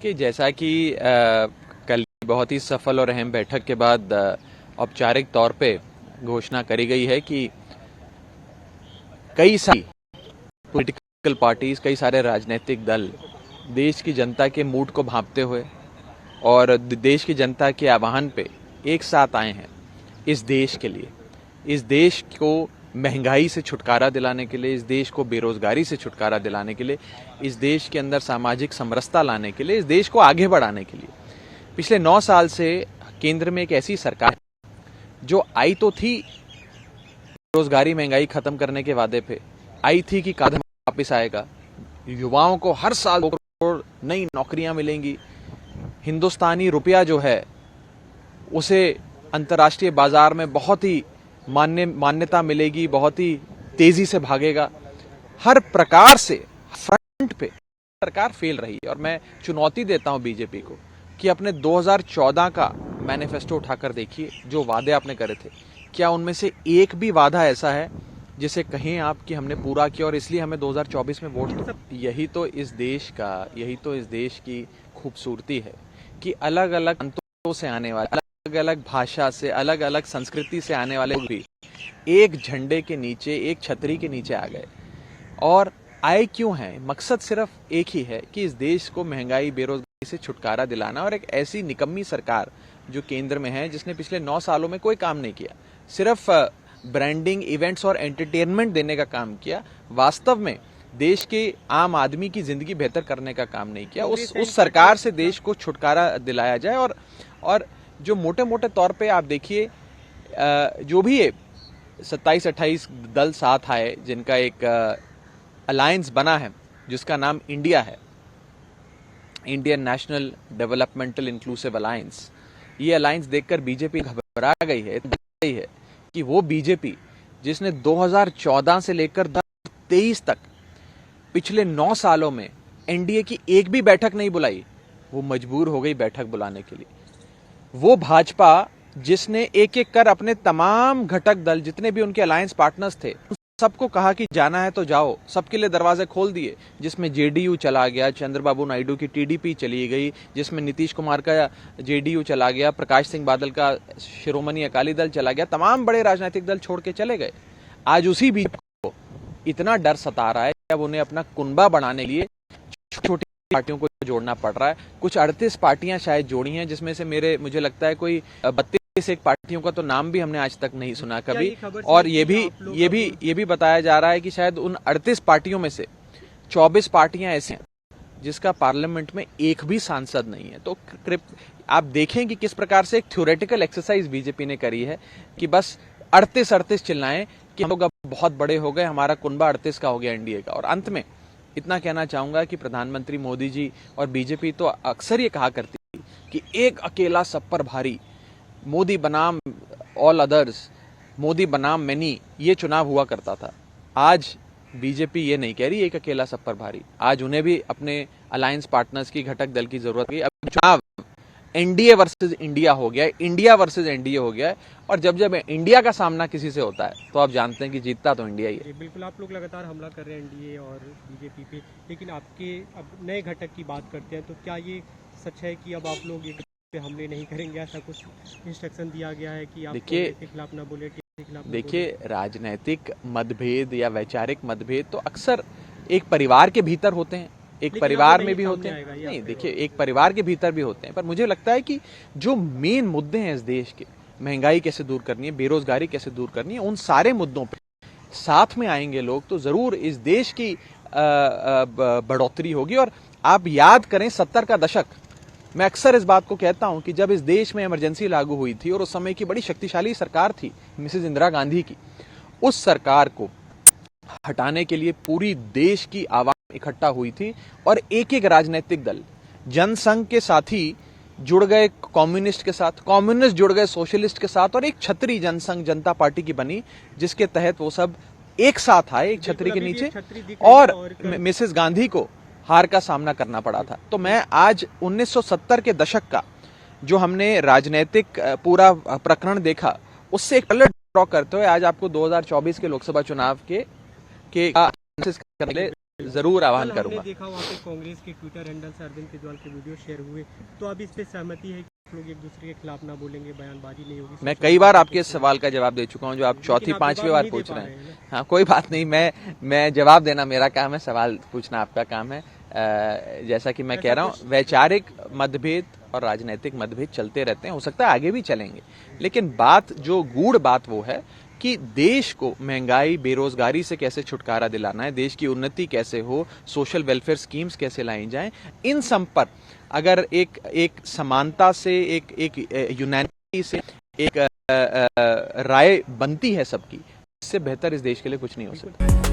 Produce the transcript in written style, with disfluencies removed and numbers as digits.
कि जैसा कि कल बहुत ही सफल और अहम बैठक के बाद औपचारिक तौर पे घोषणा करी गई है कि कई सारी पॉलिटिकल पार्टीज, कई सारे राजनीतिक दल देश की जनता के मूड को भांपते हुए और देश की जनता के आह्वान पे एक साथ आए हैं इस देश के लिए, इस देश को महंगाई से छुटकारा दिलाने के लिए, इस देश को बेरोजगारी से छुटकारा दिलाने के लिए, इस देश के अंदर सामाजिक समरसता लाने के लिए, इस देश को आगे बढ़ाने के लिए। पिछले 9 साल से केंद्र में एक ऐसी सरकार जो आई तो थी बेरोजगारी महंगाई खत्म करने के वादे पे, आई थी कि कदम वापिस आएगा, युवाओं को हर साल 2 करोड़ नई नौकरियां मिलेंगी, हिंदुस्तानी रुपया जो है उसे अंतर्राष्ट्रीय बाजार में बहुत ही मान्यता मिलेगी, बहुत ही तेजी से भागेगा। हर प्रकार से फ्रंट पे सरकार फेल रही है और मैं चुनौती देता हूं बीजेपी को कि अपने 2014 का मैनिफेस्टो उठाकर देखिए, जो वादे आपने करे थे, क्या उनमें से एक भी वादा ऐसा है जिसे कहें आप कि हमने पूरा किया और इसलिए हमें 2024 में वोट दो। यही तो इस देश की खूबसूरती है कि अलग अलग प्रांतों से आने वाले, अलग अलग भाषा से, अलग अलग संस्कृति से आने वाले भी एक झंडे के नीचे, एक छतरी के नीचे आ गए। और आए क्यों हैं? मकसद सिर्फ एक ही है कि इस देश को महंगाई, बेरोजगारी से छुटकारा दिलाना। और एक ऐसी निकम्मी सरकार जो केंद्र में है, जिसने पिछले 9 सालों में कोई काम नहीं किया, सिर्फ ब्रांडिंग, इवेंट्स और एंटरटेनमेंट देने का काम किया, वास्तव में देश के आम आदमी की जिंदगी बेहतर करने का काम नहीं किया। उस सरकार से देश को छुटकारा दिलाया जाए। और जो मोटे मोटे तौर पे आप देखिए, जो भी 27-28 दल साथ आए, जिनका एक अलायंस बना है जिसका नाम इंडिया है, Indian national developmental inclusive alliance. ये अलायंस देखकर बीजेपी घबरा गई है कि वो बीजेपी जिसने 2014 से लेकर 2023 तक पिछले 9 सालों में एनडीए की एक भी बैठक नहीं बुलाई, वो मजबूर हो गई बैठक बुलाने के लिए। वो भाजपा जिसने एक एक कर अपने तमाम घटक दल, जितने भी उनके अलायंस पार्टनर्स थे, सबको कहा कि जाना है तो जाओ, सबके लिए दरवाजे खोल दिए, जिसमें जेडीयू चला गया, चंद्रबाबू नायडू की टीडीपी चली गई, जिसमें नीतीश कुमार का जेडीयू चला गया, प्रकाश सिंह बादल का शिरोमणि अकाली दल चला गया, तमाम बड़े राजनीतिक दल छोड़ के चले गए। आज उसी बीजेपी को इतना डर सता रहा है कि अब उन्हें अपना कुनबा बढ़ाने के लिए छोटी पार्टियों को जोड़ना पड़ रहा है। कुछ 38 पार्टियां शायद जोड़ी हैं, जिसमें से मुझे लगता है कोई 32 पार्टियों का तो नाम भी हमने आज तक नहीं सुना कभी। और ये भी बताया जा रहा है कि शायद उन 38 पार्टियों में से 24 पार्टियां ऐसी हैं जिसका पार्लियामेंट में एक भी सांसद नहीं है। तो आप देखें कि किस प्रकार से एक थ्योरेटिकल एक्सरसाइज बीजेपी ने करी है कि बस 38 चिल्लाएं कि हम लोग अब बहुत बड़े हो गए, हमारा कुनबा 38 का हो गया एनडीए का। और अंत में इतना कहना चाहूंगा कि प्रधानमंत्री मोदी जी और बीजेपी तो अक्सर ये कहा करती थी कि एक अकेला सब पर भारी, मोदी बनाम ऑल अदर्स, मोदी बनाम मैनी, ये चुनाव हुआ करता था। आज बीजेपी ये नहीं कह रही एक अकेला सब पर भारी। आज उन्हें भी अपने अलायंस पार्टनर्स की, घटक दल की जरूरत है। अब चुनाव एनडीए वर्सेस इंडिया हो गया है, इंडिया वर्सेस एनडीए हो गया है। और जब इंडिया का सामना किसी से होता है तो आप जानते हैं कि जीतता तो इंडिया ही है। बिल्कुल, आप लोग लगातार हमला कर रहे हैं एनडीए और बीजेपी पे, लेकिन आपके अब नए घटक की बात करते हैं तो क्या ये सच है कि अब आप लोग एक पे हमले नहीं करेंगे? ऐसा कुछ इंस्ट्रक्शन दिया गया है कि आप के खिलाफ ना बोले, के खिलाफ? देखिए, राजनीतिक मतभेद या वैचारिक मतभेद तो अक्सर एक परिवार के भीतर होते हैं, एक परिवार में भी होते हैं। नहीं, देखिए, एक परिवार के भीतर भी होते हैं, पर मुझे लगता है कि जो मेन मुद्दे हैं इस देश के, महंगाई कैसे दूर करनी है, बेरोजगारी कैसे दूर करनी है, उन सारे मुद्दों पे साथ में आएंगे लोग तो जरूर इस देश की बढ़ोतरी होगी। और आप याद करें 70 का दशक, मैं अक्सर इस बात को कहता हूं कि जब इस देश में इमरजेंसी लागू हुई थी और उस समय की बड़ी शक्तिशाली सरकार थी मिसेस इंदिरा गांधी की, उस सरकार को हटाने के लिए पूरी देश की आवाम इकट्ठा हुई थी और एक एक राजनीतिक दल, जनसंघ के साथी जुड़ गए कम्युनिस्ट के साथ, कम्युनिस्ट जुड़ गए सोशलिस्ट के साथ, और एक छतरी जनसंघ जनता पार्टी की बनी जिसके तहत वो सब एक साथ आए एक छतरी के नीचे, और मिसेस गांधी को हार का सामना करना पड़ा था। तो मैं आज 1970 के दशक का जो हमने राजनीतिक पूरा प्रकरण देखा, उससे एक पलट ड्रॉ करते हुए आज आपको 2024 के लोकसभा चुनाव के जरूर आह्वान कल हमने करूंगा। देखा वहाँ पे कांग्रेस के ट्विटर हैंडल से अरविंद केजरीवाल के वीडियो शेयर हुए, तो अब इस पे सहमति है कि आप लोग एक दूसरे के खिलाफ ना बोलेंगे, बयानबाजी नहीं होगी? मैं कई बार आपके इस सवाल का जवाब दे चुका हूं जो आप चौथी लेकिन आप पांचवी जवाब बार नहीं दे पूछ पा रहे रहे हैं हैं। ना। हाँ, कोई बात नहीं, मैं जवाब देना मेरा काम है, सवाल पूछना आपका काम है। जैसा कि मैं कह रहा हूँ, वैचारिक मतभेद और राजनीतिक मतभेद चलते रहते हैं, हो सकता है आगे भी चलेंगे, लेकिन बात जो गूढ़ बात वो है कि देश को महंगाई बेरोजगारी से कैसे छुटकारा दिलाना है, देश की उन्नति कैसे हो, सोशल वेलफेयर स्कीम्स कैसे लाई जाएं, इन सब पर अगर एक समानता से एक यूनानिटी से एक राय बनती है सबकी, इससे बेहतर इस देश के लिए कुछ नहीं हो सकता।